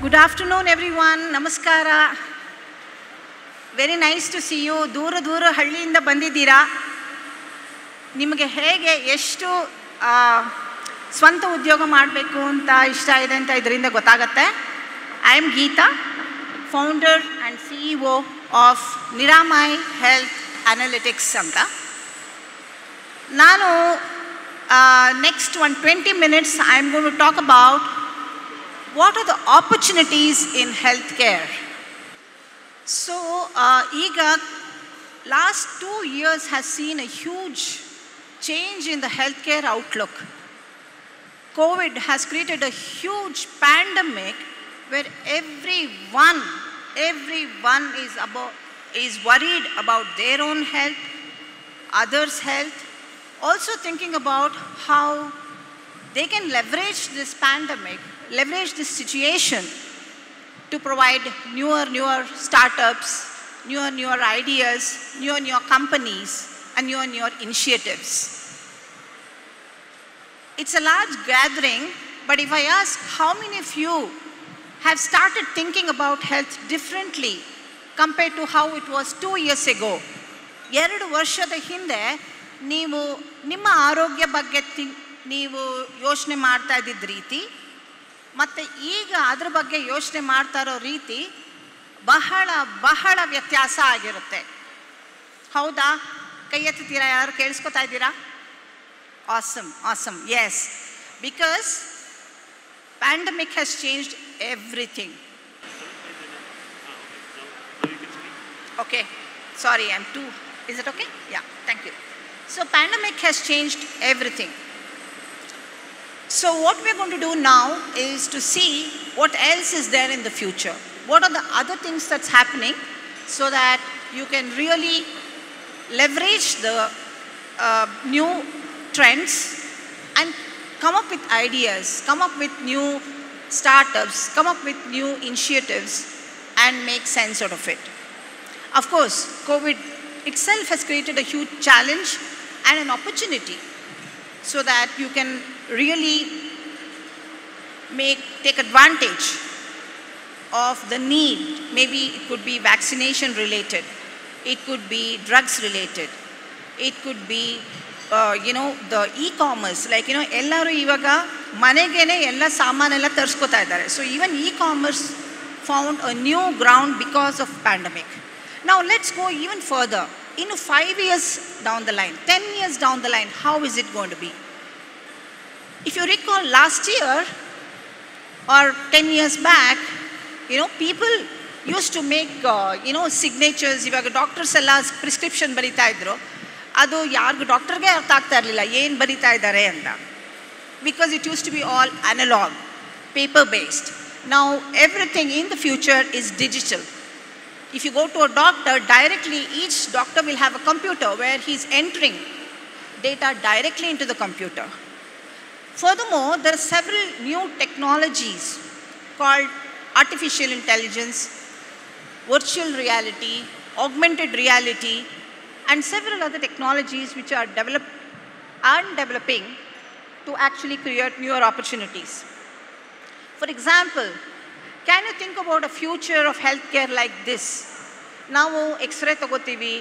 Good afternoon, everyone. Namaskara. Very nice to see you. Dura dura ಹಳ್ಳಿಯಿಂದ ಬಂದಿದ್ದೀರಾ. ನಿಮಗೆ ಹೇಗೆ ಎಷ್ಟು ಸ್ವಂತ ಉದ್ಯೋಗ ಮಾಡಬೇಕು ಅಂತ ಇಷ್ಟ ಇದೆ ಅಂತ ಇದರಿಂದ ಗೊತ್ತಾಗುತ್ತೆ. I am Geetha, founder and CEO of NIRAMAI Health Analytix ಅಂತ. ನಾನು next 20 minutes I am going to talk about what are the opportunities in healthcare. So, Iga, last 2 years has seen a huge change in the healthcare outlook. COVID has created a huge pandemic where everyone is worried about their own health, others' health, also thinking about how they can leverage this pandemic, leverage this situation to provide newer startups, newer ideas, newer companies, and newer initiatives. It's a large gathering, but if I ask how many of you have started thinking about health differently compared to how it was 2 years ago? 2 ವರ್ಷದ ಹಿಂದೆ ನೀವು ನಿಮ್ಮ ಆರೋಗ್ಯ ಬಗ್ಗೆ ನೀವು ಯೋಚನೆ ಮಾಡ್ತಾ ಇದ್ದಿದ್ದ ರೀತಿ ಮತ್ತು ಈಗ ಅದ್ರ ಬಗ್ಗೆ ಯೋಚನೆ ಮಾಡ್ತಾ ಇರೋ ರೀತಿ ಬಹಳ ವ್ಯತ್ಯಾಸ ಆಗಿರುತ್ತೆ. ಹೌದಾ? ಕೈ ಎತ್ತೀರಾ? ಯಾರು ಕೇಳಿಸ್ಕೊತಾ ಇದ್ದೀರಾ? Awesome. Yes, because pandemic has changed everything. Okay, sorry, is it okay? Yeah, thank you. So pandemic has changed everything. So what we're going to do now is to see what else is there in the future. What are the other things that's happening so that you can really leverage the new trends and come up with ideas, come up with new startups, come up with new initiatives and make sense out of it. Of course, COVID itself has created a huge challenge and an opportunity so that you can really take advantage of the need. Maybe it could be vaccination related, it could be drugs related, it could be the e-commerce, like ellaru ivaga manegene ella samanella tarskota idare. So even e-commerce found a new ground because of pandemic. Now let's go even further. In 5 years down the line, 10 years down the line, how is it going to be? If you recall last year or 10 years back, people used to make signatures. Ivaga doctors ella prescription barita idru, adu yargu doctor ge artha aagta irlilla ಏನು ಬರಿತಾ ಇದ್ದಾರೆ ಅಂತ, because it used to be all analog, paper based. Now everything in the future is digital. If you go to a doctor directly, each doctor will have a computer where he's entering data directly into the computer. Furthermore, there are several new technologies called artificial intelligence, virtual reality, augmented reality, and several other technologies which are developing to actually create newer opportunities. For example, can you think about a future of healthcare like this? ನಾವು x ray ತಗೋತೀವಿ,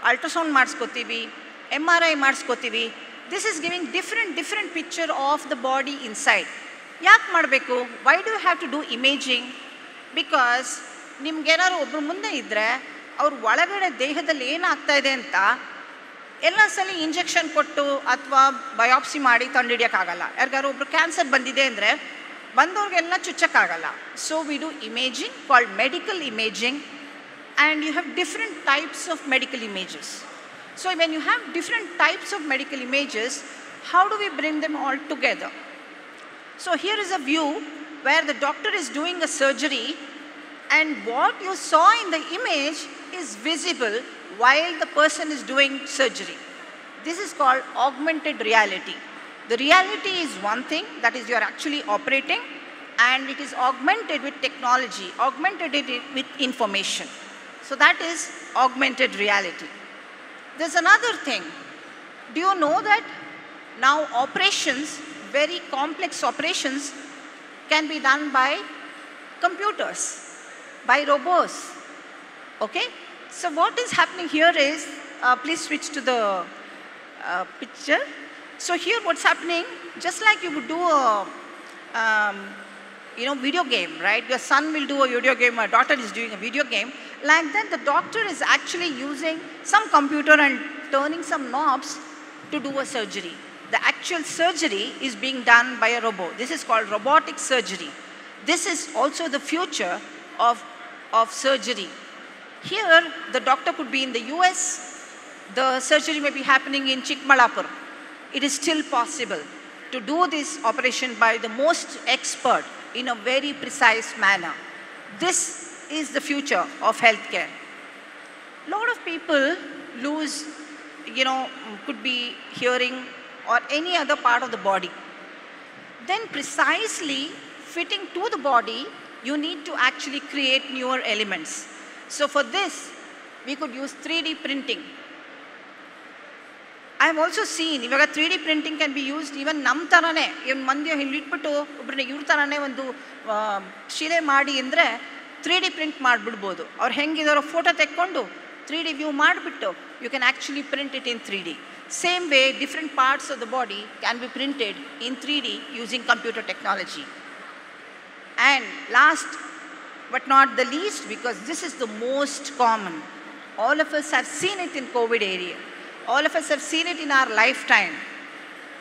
ultrasound ಮಾಡಿಸ್ಕೋತೀವಿ, MRI ಮಾಡಿಸ್ಕೋತೀವಿ. This is giving different picture of the body inside. ಯಾಕೆ ಮಾಡಬೇಕು? Why do you have to do imaging? Because ನಿಮ್ಗೇನಾದ್ರು ಒಬ್ರು ಮುಂದೆ ಇದ್ದರೆ ಅವ್ರ ಒಳಗಡೆ ದೇಹದಲ್ಲಿ ಏನಾಗ್ತಾ ಇದೆ ಅಂತ ಎಲ್ಲ ಸಲ ಇಂಜೆಕ್ಷನ್ ಕೊಟ್ಟು ಅಥವಾ ಬಯಾಪ್ಸಿ ಮಾಡಿ ಕಂಡುಹಿಡಿಯೋಕ್ಕಾಗಲ್ಲ. ಯಾರಿಗಾರು ಒಬ್ರು ಕ್ಯಾನ್ಸರ್ ಬಂದಿದೆ ಅಂದರೆ ಬಂದವ್ರಿಗೆಲ್ಲ ಚುಚ್ಚಕ್ಕಾಗಲ್ಲ. So we do imaging called medical imaging, and you have different types of medical images. So when you have different types of medical images, how do we bring them all together? So here is a view where the doctor is doing a surgery and what you saw in the image is visible while the person is doing surgery. This is called augmented reality. The reality is one thing, that is you are actually operating, and it is augmented with technology, augmented with information. So that is augmented reality. There's another thing. Do you know that now operations, very complex operations, can be done by computers, by robots. Okay? So what is happening here is, please switch to the picture. So here what's happening, just like you would do a video game, right? Your son will do a video game, my daughter is doing a video game. Like that, the doctor is actually using some computer and turning some knobs to do a surgery. The actual surgery is being done by a robot. This is called robotic surgery. This is also the future of surgery. Here, the doctor could be in the US, the surgery may be happening in Chikmalapur. It is still possible to do this operation by the most expert in a very precise manner. This is the future of healthcare. A lot of people lose, could be hearing or any other part of the body. Then precisely fitting to the body, you need to actually create newer elements. So for this, we could use 3D printing. I have also seen, if 3D printing can be used even nam tarane, even mandiya hillitbiಟ್ಟು ಒಬ್ಬರನ್ನ ಇವ್ರ ತರಾನೇ ಒಂದು ಶಿಲೆ ಮಾಡಿ ಅಂದ್ರೆ 3D print ಮಾಡ್ಬಿಡ್ಬೋದು. ಅವ್ರು ಹೆಂಗಿದಾರೋ photo ತೆಕ್ಕೊಂಡು 3D view ಮಾಡಿಬಿಟ್ಟು you can actually print it in 3D. Same way, different parts of the body can be printed in 3D using computer technology. And last but not the least, because this is the most common, all of us have seen it in COVID area. All of us have seen it in our lifetime.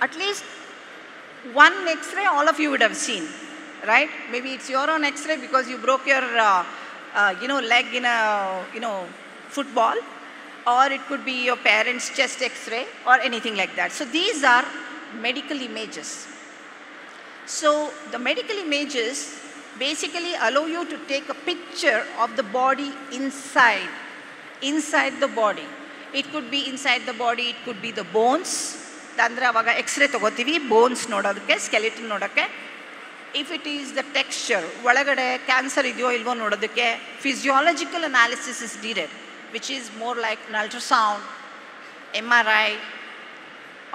At least one X-ray all of you would have seen, right? Maybe it's your own X-ray because you broke your leg in a football, or it could be your parents' chest X-ray or anything like that. So these are medical images. So the medical images basically allow you to take a picture of the body inside the body. It could be inside the body, it could be the bones. Dandre avaga X-ray tagotivi, bones nododakke, skeleton nododakke. If it is the texture, ಒಳಗಡೆ cancer ಇದೆಯೋ ಇಲ್ವೋ ನೋಡೋದಕ್ಕೆ physiological analysis is needed, which is more like an ultrasound, MRI,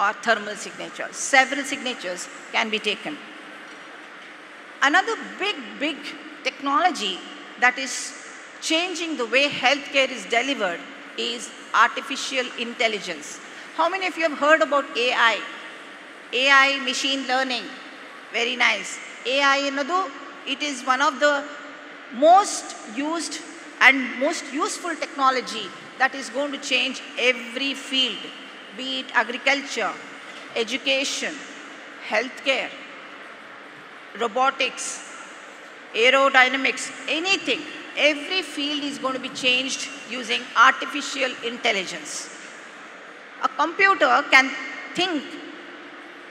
or thermal signature. Several signatures can be taken. Another big technology that is changing the way healthcare is delivered is artificial intelligence. How many of you have heard about AI? AI, machine learning, very nice. AI ಅನ್ನೋದು, it is one of the most used and most useful technology that is going to change every field, be it agriculture, education, healthcare, robotics, aerodynamics, anything. Every field is going to be changed using artificial intelligence. A computer can think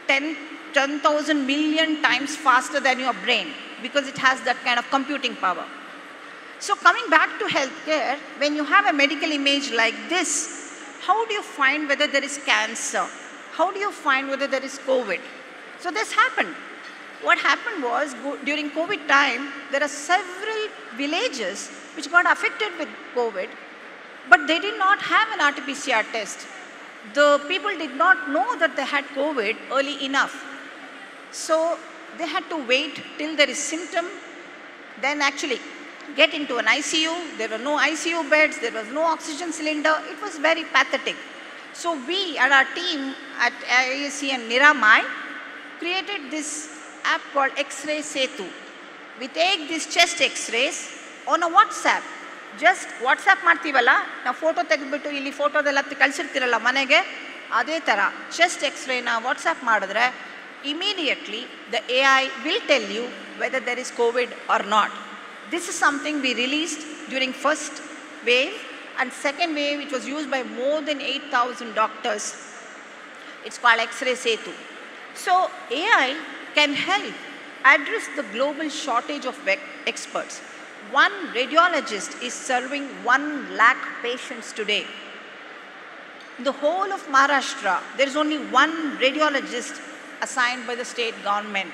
10,000 million times faster than your brain because it has that kind of computing power. So coming back to healthcare, when you have a medical image like this, how do you find whether there is cancer? How do you find whether there is COVID? So this happened. What happened was, during COVID time, there are several villages which got affected with COVID, but they did not have an RT-PCR test. The people did not know that they had COVID early enough. So they had to wait till there is symptom, then actually get into an ICU. There were no ICU beds, there was no oxygen cylinder. It was very pathetic. So we at our team at IISc and NIRAMAI created this app called X-ray Setu. We take these chest X-rays on a WhatsApp. Just WhatsApp ಮಾಡ್ತೀವಲ್ಲ, ನಾವು photo ತೆಗೆದುಬಿಟ್ಟು ಇಲ್ಲಿ ಫೋಟೋದೆಲ್ಲ ಕಳಿಸಿರ್ತೀರಲ್ಲ ಮನೆಗೆ, ಅದೇ ಥರ chest ಎಕ್ಸ್ರೇನ WhatsApp ಮಾಡಿದ್ರೆ immediately the AI will tell you whether there is COVID or not. This is something we released during first wave, and second wave which was used by more than 8,000 doctors. It's called X-ray Setu. So AI can help address the global shortage of experts. One radiologist is serving 1 lakh patients today. In the whole of Maharashtra, there is only one radiologist assigned by the state government.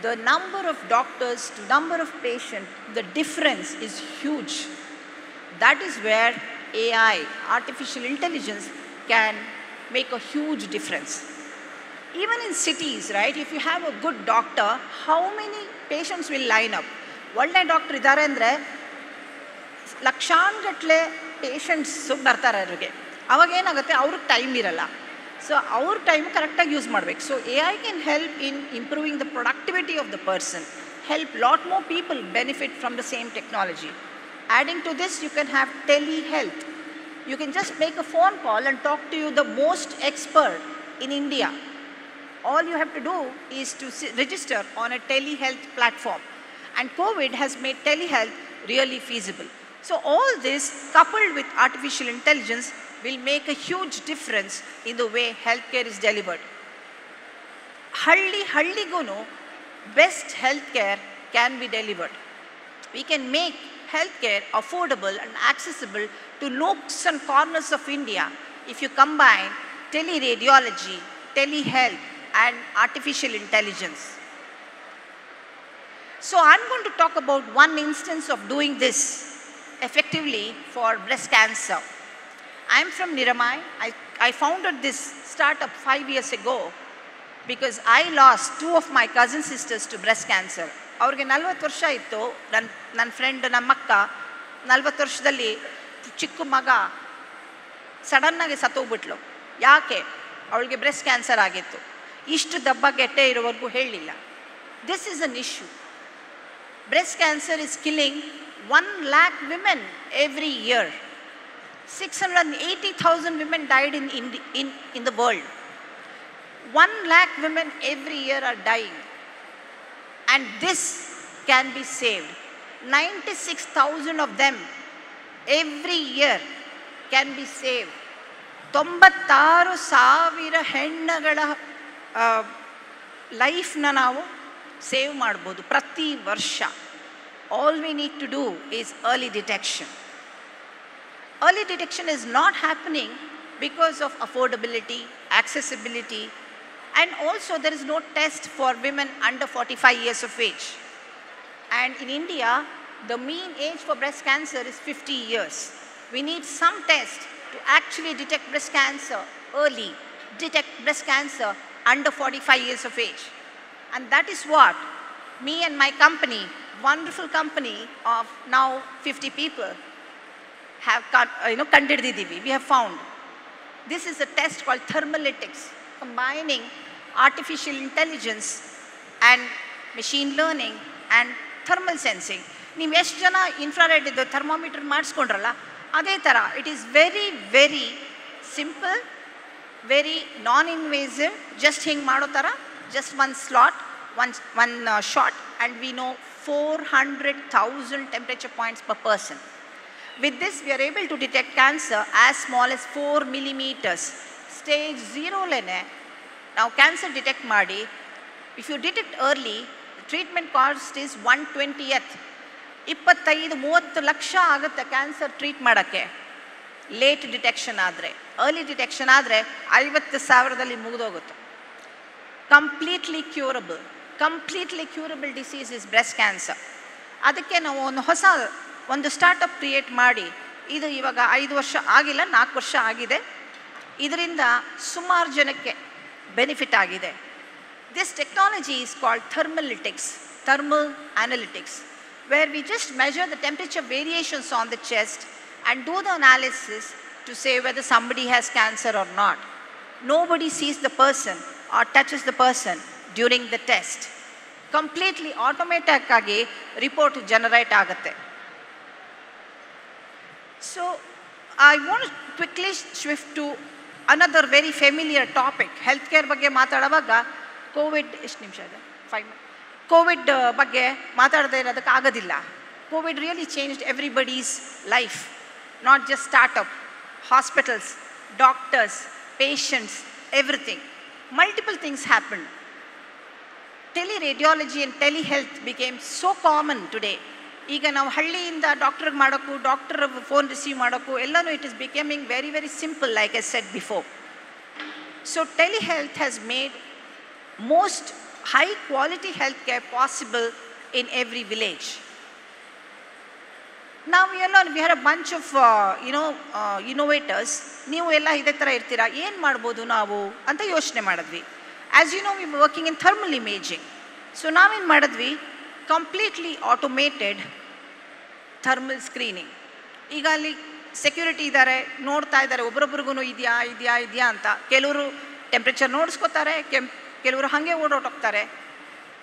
The number of doctors to number of patients, the difference is huge. That is where AI, artificial intelligence, can make a huge difference. Even in cities, right, if you have a good doctor, how many patients will line up? ಒಳ್ಳೆ doctor ಇದ್ದಾರೆ ಅಂದರೆ ಲಕ್ಷಾನುಗಟ್ಟಲೆ patients ಬರ್ತಾರೆ ಅವ್ರಿಗೆ. ಅವಾಗೇನಾಗುತ್ತೆ, ಅವ್ರಿಗೆ time ಇರಲ್ಲ. So ಅವ್ರ time ಕರೆಕ್ಟಾಗಿ use ಮಾಡಬೇಕು. So AI can help in improving the productivity of the person, help lot more people benefit from the same technology. Adding to this, you can have telehealth. You can just make a phone call and talk to you the most expert in India. All you have to do is to register on a telehealth platform. And COVID has made telehealth really feasible. So all this coupled with artificial intelligence will make a huge difference in the way healthcare is delivered. Halligunu best healthcare can be delivered. We can make healthcare affordable and accessible to nooks and corners of India if you combine teleradiology, telehealth, and artificial intelligence. So I'm going to talk about one instance of doing this effectively for breast cancer. I'm from NIRAMAI. I founded this startup 5 years ago because I lost 2 of my cousin sisters to breast cancer. ಅವ್ರಿಗೆ 40 ವರ್ಷ ಇತ್ತು. ನನ್ನ friend, ನಮ್ಮ ಅಕ್ಕ 40 ವರ್ಷದಲ್ಲಿ ಚಿಕ್ಕ ಮಗ ಸಡನ್ನಾಗಿ ಸತ್ತೋಗ್ಬಿಟ್ಲು. ಯಾಕೆ? ಅವಳಿಗೆ ಬ್ರೆಸ್ಟ್ ಕ್ಯಾನ್ಸರ್ ಆಗಿತ್ತು. ಇಷ್ಟು ದಬ್ಬ ಗೆಟ್ಟೆ ಇರೋವರೆಗೂ ಹೇಳಲಿಲ್ಲ. This is an issue. Breast cancer is killing 1 lakh women every year. 680,000 women died in the world. 1 lakh women every year are dying. And this can be saved. 96,000 of them every year can be saved. 96,000 ಹೆಣ್ಣುಗಳ ಲೈಫ್ನ ನಾವು save ಮಾಡ್ಬೋದು ಪ್ರತಿ ವರ್ಷ. All we need to do is early detection. Early detection is not happening because of affordability, accessibility, and also there is no test for women under 45 years of age. And in India, the mean age for breast cancer is 50 years. We need some test to actually detect breast cancer early, detect breast cancer under 45 years of age. And that is what me and my company, wonderful company of now 50 people, have ಕಂಡಿಡಿದಿದ್ದೀವಿ. We have found. This is a test called Analytix, combining artificial intelligence and machine learning and thermal sensing. ನೀವು ಎಷ್ಟು ಜನ infrared ಇದು thermometer ಮಾಡಿಸ್ಕೊಂಡ್ರಲ್ಲ, ಅದೇ ಥರ it is very very simple, very non invasive. Just ಹಿಂಗೆ ಮಾಡೋ ಥರ, just one slot, one shot, and we know 400,000 temperature points per person. With this, we are able to detect cancer as small as 4 millimeters. Stage 0 lene now cancer detect ಮಾಡಿ. If you detect early, the treatment cost is 1/20th. 25-30 lakh ಆಗುತ್ತೆ cancer treat ಮಾಡೋಕ್ಕೆ. Late detection ಆದರೆ, early detection ಆದರೆ 50,000ದಲ್ಲಿ ಮುಗಿದೋಗುತ್ತೆ. Completely curable disease is breast cancer. ಅದಕ್ಕೆ ನಾವು ಒಂದು ಸ್ಟಾರ್ಟಪ್ ಕ್ರಿಯೇಟ್ ಮಾಡಿ, ಇದು ಇವಾಗ 5 ವರ್ಷ ಆಗಿಲ್ಲ, 4 ವರ್ಷ ಆಗಿದೆ. ಇದರಿಂದ ಸುಮಾರು ಜನಕ್ಕೆ ಬೆನಿಫಿಟ್ ಆಗಿದೆ. This technology is called thermal analytics, where we just measure the temperature variations on the chest and do the analysis to say whether somebody has cancer or not. Nobody sees the person or touches the person during the test. Completely automatic ಆಗಿ report generate ಆಗುತ್ತೆ. So I want to quickly shift to another very familiar topic. Healthcare ಬಗ್ಗೆ ಮಾತಾಡುವಾಗ Covid ಬಗ್ಗೆ ಮಾತಾಡದೇ ಇರೋದಕ್ಕೆ ಆಗೋದಿಲ್ಲ. Covid really changed everybody's life, not just startup, hospitals, doctors, patients, everything. Multiple things happened. Teleradiology and telehealth became so common today. ಈಗ ನಾವು ಹಳ್ಳಿಯಿಂದ ಡಾಕ್ಟರ್ಗೆ ಮಾಡೋಕ್ಕೂ, doctor phone receive ಮಾಡೋಕ್ಕೂ ಎಲ್ಲನೂ it is becoming very very simple, like I said before. So telehealth has made most high quality healthcare possible in every village. Now we had a bunch of innovators. ನೀವು ಎಲ್ಲ ಇದೇ ಥರ ಇರ್ತೀರಾ, ಏನು ಮಾಡ್ಬೋದು ನಾವು ಅಂತ ಯೋಚನೆ ಮಾಡಿದ್ವಿ. As you know, we were working in thermal imaging. So ನಾವೇನು ಮಾಡಿದ್ವಿ, ಕಂಪ್ಲೀಟ್ಲಿ ಆಟೋಮೇಟೆಡ್ ಥರ್ಮಲ್ ಸ್ಕ್ರೀನಿಂಗ್. ಈಗ ಅಲ್ಲಿ ಸೆಕ್ಯೂರಿಟಿ ಇದ್ದಾರೆ, ನೋಡ್ತಾ ಇದ್ದಾರೆ ಒಬ್ರೊಬ್ರಿಗೂ ಇದೆಯಾ ಅಂತ. ಕೆಲವರು ಟೆಂಪ್ರೇಚರ್ ನೋಡಿಸ್ಕೋತಾರೆ, ಕೆಲವರು ಹಾಗೆ ಓಡೋಟೋಗ್ತಾರೆ.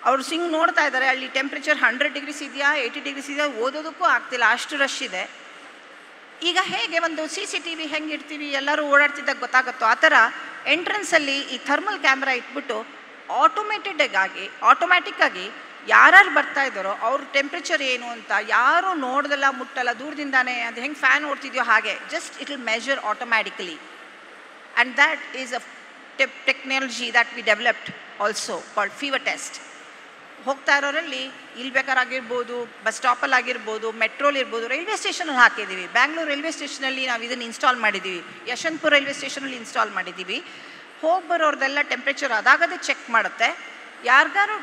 ಅವರು ಸಿಂಗ್ ನೋಡ್ತಾ ಇದ್ದಾರೆ, ಅಲ್ಲಿ ಟೆಂಪ್ರೇಚರ್ 100 ಡಿಗ್ರೀಸ್ ಇದೆಯಾ 80 ಡಿಗ್ರೀಸ್ ಇದೆಯಾ ಓದೋದಕ್ಕೂ ಆಗ್ತಿಲ್ಲ, ಅಷ್ಟು ರಶ್ ಇದೆ. ಈಗ ಹೇಗೆ ಒಂದು CCTV ಹೆಂಗೆ ಇಡ್ತೀವಿ ಎಲ್ಲರೂ ಓಡಾಡ್ತಿದ್ದಾಗ ಗೊತ್ತಾಗುತ್ತೋ ಆ ಥರ ಎಂಟ್ರೆನ್ಸಲ್ಲಿ ಈ ಥರ್ಮಲ್ ಕ್ಯಾಮ್ರಾ ಇಟ್ಬಿಟ್ಟು ಆಟೋಮ್ಯಾಟಿಕ್ ಆಗಿ ಯಾರು ಬರ್ತಾ ಇದ್ದಾರೋ ಅವ್ರ ಟೆಂಪ್ರೇಚರ್ ಏನು ಅಂತ ಯಾರು ನೋಡ್ದಲ್ಲ ಮುಟ್ಟಲ್ಲ, ದೂರದಿಂದಾನೆ ಅದು ಹೆಂಗೆ ಫ್ಯಾನ್ ಓಡ್ತಿದೆಯೋ ಹಾಗೆ just it will measure automatically. And that is a technology that we developed also called fever test. ಹೋಗ್ತಾ ಇರೋರಲ್ಲಿ ಇಲ್ಲಿ ಬೇಕಾರಾಗಿರ್ಬೋದು, ಬಸ್ ಸ್ಟಾಪಲ್ಲಿ ಆಗಿರ್ಬೋದು, ಮೆಟ್ರೋಲ್ ಇರ್ಬೋದು, ರೈಲ್ವೆ ಸ್ಟೇಷನಲ್ಲಿ ಹಾಕಿದ್ದೀವಿ. ಬ್ಯಾಂಗ್ಳೂರು ರೈಲ್ವೆ ಸ್ಟೇಷನಲ್ಲಿ ನಾವು ಇದನ್ನು ಇನ್ಸ್ಟಾಲ್ ಮಾಡಿದ್ದೀವಿ, ಯಶವಂತಪುರ ರೈಲ್ವೆ ಸ್ಟೇಷನಲ್ಲಿ ಇನ್ಸ್ಟಾಲ್ ಮಾಡಿದ್ದೀವಿ. ಹೋಗಿ ಬರೋರ್ದೆಲ್ಲ ಟೆಂಪ್ರೇಚರ್ ಅದಾಗದೇ ಚೆಕ್ ಮಾಡುತ್ತೆ. ಯಾರಿಗಾರು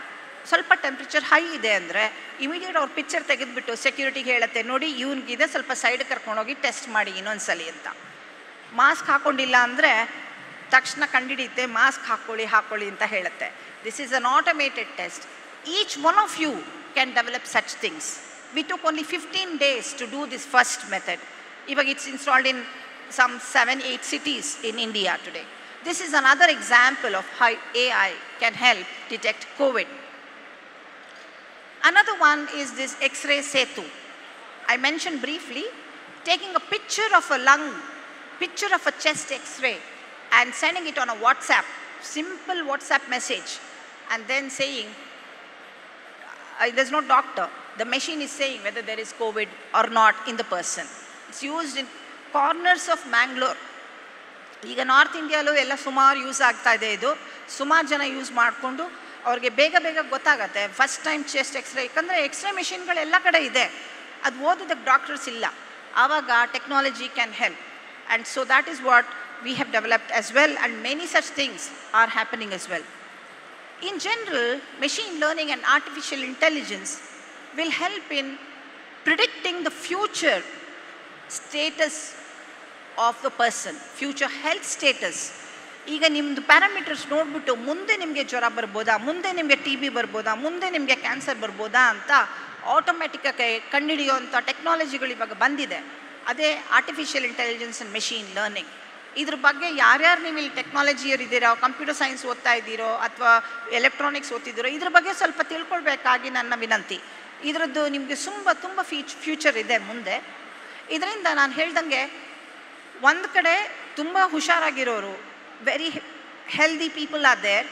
ಸ್ವಲ್ಪ ಟೆಂಪ್ರೇಚರ್ ಹೈ ಇದೆ ಅಂದರೆ ಇಮಿಡಿಯೇಟ್ ಅವ್ರ ಪಿಕ್ಚರ್ ತೆಗೆದುಬಿಟ್ಟು ಸೆಕ್ಯೂರಿಟಿಗೆ ಹೇಳುತ್ತೆ, ನೋಡಿ ಇವನಿಗಿದೆ, ಸ್ವಲ್ಪ ಸೈಡ್ ಕರ್ಕೊಂಡೋಗಿ ಟೆಸ್ಟ್ ಮಾಡಿ ಇನ್ನೊಂದ್ಸಲಿ ಅಂತ. ಮಾಸ್ಕ್ ಹಾಕ್ಕೊಂಡಿಲ್ಲ ಅಂದರೆ ತಕ್ಷಣ ಕಂಡುಹಿಡಿಯುತ್ತೆ, ಮಾಸ್ಕ್ ಹಾಕ್ಕೊಳ್ಳಿ ಅಂತ ಹೇಳುತ್ತೆ. This is an automated test. Each one of you can develop such things. We took only 15 days to do this first method. Even it's installed in some 7-8 cities in India today. This is another example of how AI can help detect COVID. Another one is this X-ray Setu. I mentioned briefly, taking a picture of a lung, picture of a chest X-ray and sending it on a WhatsApp, simple WhatsApp message, and then saying, there's no doctor. The machine is saying whether there is COVID or not in the person. It's used in corners of Bangalore. ಈಗ north ಇಂಡಿಯಾಲೂ ಎಲ್ಲ ಸುಮಾರು use ಆಗ್ತಾ ಇದೆ. ಇದು ಸುಮಾರು ಜನ use ಮಾಡಿಕೊಂಡು ಅವ್ರಿಗೆ ಬೇಗ ಗೊತ್ತಾಗತ್ತೆ. ಫಸ್ಟ್ ಟೈಮ್ ಚೆಸ್ಟ್ ಎಕ್ಸ್ರೇ, ಯಾಕಂದರೆ ಎಕ್ಸ್ರೇ ಮೆಷಿನ್ಗಳು ಎಲ್ಲ ಕಡೆ ಇದೆ, ಅದು ಓದೋದಕ್ಕೆ ಡಾಕ್ಟರ್ಸ್ ಇಲ್ಲ. ಆವಾಗ technology can help. And so that is what we have developed as well, and many such things are happening as well. In general, machine learning and artificial intelligence will help in predicting the future status of the person, future health status. ಈಗ ನಿಮ್ಮದು parameters ನೋಡಿಬಿಟ್ಟು ಮುಂದೆ ನಿಮಗೆ ಜ್ವರ ಬರ್ಬೋದಾ, ಮುಂದೆ ನಿಮಗೆ TB ಬರ್ಬೋದಾ, ಮುಂದೆ ನಿಮಗೆ ಕ್ಯಾನ್ಸರ್ ಬರ್ಬೋದಾ ಅಂತ ಆಟೋಮ್ಯಾಟಿಕ್ಕಾಗಿ ಕಂಡುಹಿಡಿಯುವಂಥ ಟೆಕ್ನಾಲಜಿಗಳು ಇವಾಗ ಬಂದಿದೆ. ಅದೇ artificial intelligence and machine learning. ಇದ್ರ ಬಗ್ಗೆ ಯಾರ್ಯಾರು ನೀವು ಇಲ್ಲಿ ಟೆಕ್ನಾಲಜಿಯರು ಇದ್ದೀರೋ, ಕಂಪ್ಯೂಟರ್ ಸೈನ್ಸ್ ಓದ್ತಾ ಇದ್ದೀರೋ ಅಥವಾ ಎಲೆಕ್ಟ್ರಾನಿಕ್ಸ್ ಓದ್ತಿದ್ದೀರೋ, ಇದ್ರ ಬಗ್ಗೆ ಸ್ವಲ್ಪ ತಿಳ್ಕೊಳ್ಬೇಕಾಗಿ ನನ್ನ ವಿನಂತಿ. ಇದರದ್ದು ನಿಮಗೆ ತುಂಬ ಫ್ಯೂಚರ್ ಇದೆ ಮುಂದೆ. ಇದರಿಂದ ನಾನು ಹೇಳ್ದಂಗೆ ಒಂದು ಕಡೆ ತುಂಬ ಹುಷಾರಾಗಿರೋರು, very healthy people are there,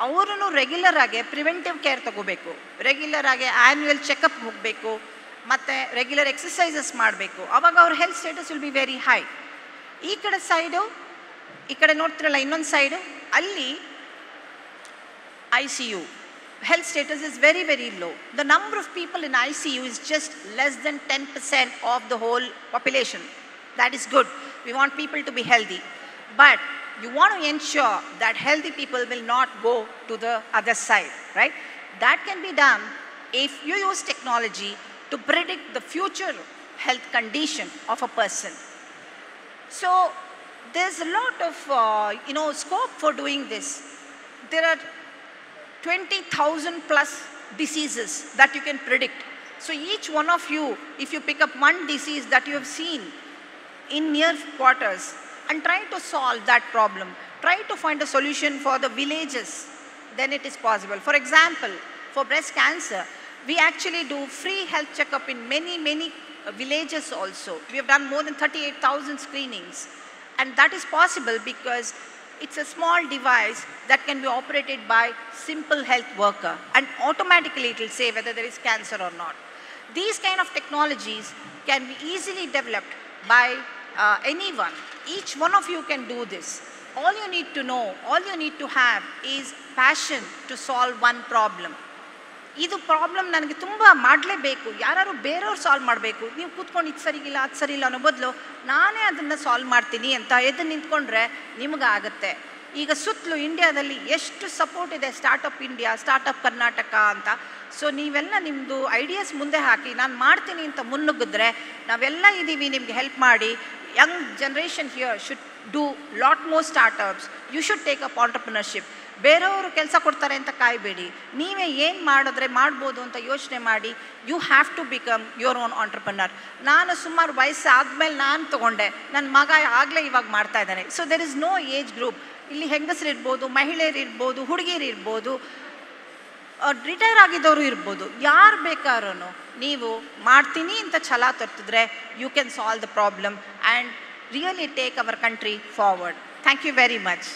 ಅವರೂ ರೆಗ್ಯುಲರ್ ಆಗಿ ಪ್ರಿವೆಂಟಿವ್ ಕೇರ್ ತಗೋಬೇಕು, ರೆಗ್ಯುಲರ್ ಆಗಿ ಆ್ಯನ್ಯುವಲ್ ಚೆಕಪ್ ಹೋಗಬೇಕು, ಮತ್ತು ರೆಗ್ಯುಲರ್ ಎಕ್ಸಸೈಸಸ್ ಮಾಡಬೇಕು. ಆವಾಗ ಅವ್ರ health status will be very high. ಈ ಕಡೆ ಸೈಡು, ಈ ಕಡೆ ನೋಡ್ತಿರಲ್ಲ ಇನ್ನೊಂದು ಸೈಡು, ಅಲ್ಲಿ ICU. Health status is very low. The number of people in ICU is just less than 10% of the whole population. That is good. We want people to be healthy. But you want to ensure that healthy people will not go to the other side, right? That can be done if you use technology to predict the future health condition of a person. So there's a lot of scope for doing this. There are 20,000 plus diseases that you can predict. So each one of you, if you pick up one disease that you have seen in near quarters and try to solve that problem, try to find a solution for the villages, then it is possible. For example, for breast cancer, we actually do free health checkup in many villages also. We have done more than 38,000 screenings, and that is possible because it's a small device that can be operated by simple health worker, and automatically it will say whether there is cancer or not. These kind of technologies can be easily developed by anyone. Each one of you can do this. All you need to know, all you need to have is passion to solve one problem. ಇದು problem ನನಗೆ ತುಂಬ ಮಾಡಲೇಬೇಕು, ಯಾರು ಬೇರೆಯವ್ರು solve ಮಾಡಬೇಕು, ನೀವು ಕೂತ್ಕೊಂಡು ಇದು ಸರಿಗಿಲ್ಲ ಅದು ಸರಿ ಇಲ್ಲ ಅನ್ನೋ ಬದಲು ನಾನೇ ಅದನ್ನು ಸಾಲ್ವ್ ಮಾಡ್ತೀನಿ ಅಂತ ಎದ್ದು ನಿಂತ್ಕೊಂಡ್ರೆ ನಿಮಗಾಗತ್ತೆ. ಈಗ ಸುತ್ತಲೂ ಇಂಡಿಯಾದಲ್ಲಿ ಎಷ್ಟು ಸಪೋರ್ಟ್ ಇದೆ, ಸ್ಟಾರ್ಟಪ್ ಇಂಡಿಯಾ, ಸ್ಟಾರ್ಟಪ್ ಕರ್ನಾಟಕ ಅಂತ. ಸೊ ನೀವೆಲ್ಲ ನಿಮ್ಮದು ಐಡಿಯಾಸ್ ಮುಂದೆ ಹಾಕಿ ನಾನು ಮಾಡ್ತೀನಿ ಅಂತ ಮುನ್ನುಗ್ಗಿದ್ರೆ ನಾವೆಲ್ಲ ಇದ್ದೀವಿ ನಿಮಗೆ ಹೆಲ್ಪ್ ಮಾಡಿ. Young generation here should do lot more startups. You should take up entrepreneurship. ಬೇರೆಯವರು ಕೆಲಸ ಕೊಡ್ತಾರೆ ಅಂತ ಕಾಯಬೇಡಿ. ನೀವೇ ಏನು ಮಾಡಿದ್ರೆ ಮಾಡ್ಬೋದು ಅಂತ ಯೋಚನೆ ಮಾಡಿ. You have to become your own entrepreneur. ನಾನು ಸುಮಾರು ವಯಸ್ಸು ಆದಮೇಲೆ ನಾನು ತೊಗೊಂಡೆ, ನನ್ನ ಮಗ ಆಗಲೇ ಇವಾಗ ಮಾಡ್ತಾ ಇದ್ದಾನೆ. So there is no age group. ಇಲ್ಲಿ ಹೆಂಗಸರು ಇರ್ಬೋದು, ಮಹಿಳೆಯರು ಇರ್ಬೋದು, ಹುಡುಗಿಯರು ಇರ್ಬೋದು, ರಿಟೈರ್ ಆಗಿದ್ದವರು ಇರ್ಬೋದು, ಯಾರು ಬೇಕಾದ್ರೂ ನೀವು ಮಾಡ್ತೀನಿ ಅಂತ ಛಲ ತರ್ತಿದ್ರೆ you can solve the problem and really take our country forward. Thank you very much.